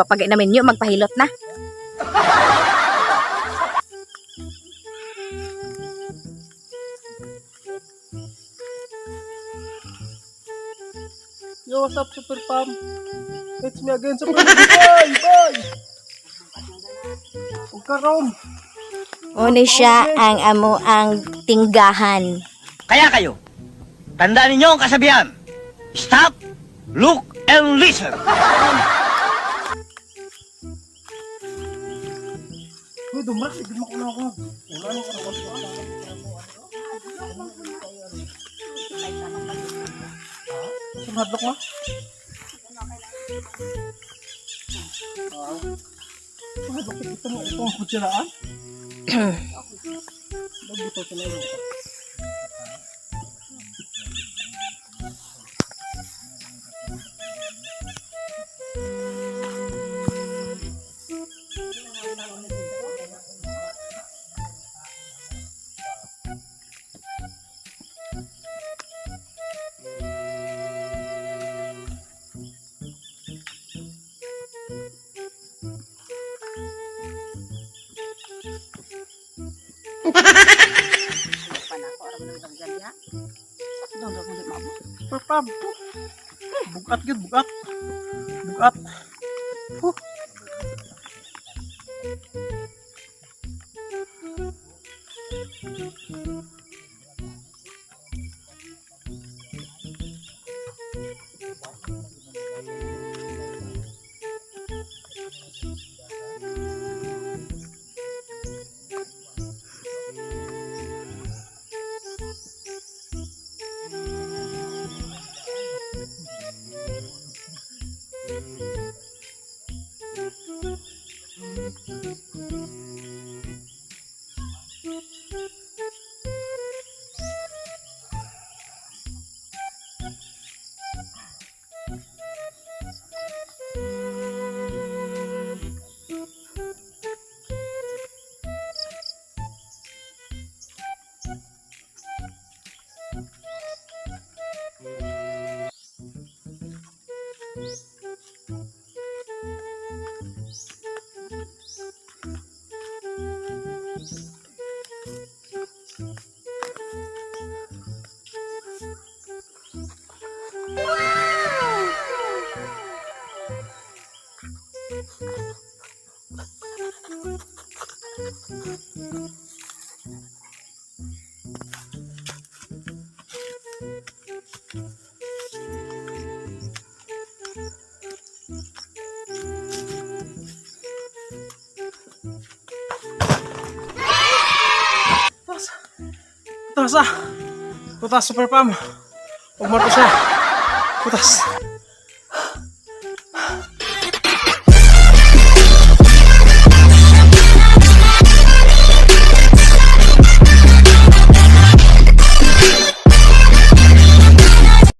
pag namin yun, magpahilot na. Yo, what's up, Super Pam? It's me again, Super Pam. Bye! Bye! Huwag ka ron. Una siya ang tinggahan. Kaya kayo, tandaan ninyo ang kasabihan. Stop, look, and listen. Uy, dumrak, sigil mo ko na ako. Wala nang karawat ko. Saan hadlok mo? Saan hadlok ito mo? Ito ang kutsiraan? Bagbito ito na yun. Perpam. Bugat gitu, bugat. Bugat. Putas ah. Putas Super Pam. Pumarto siya. Putas.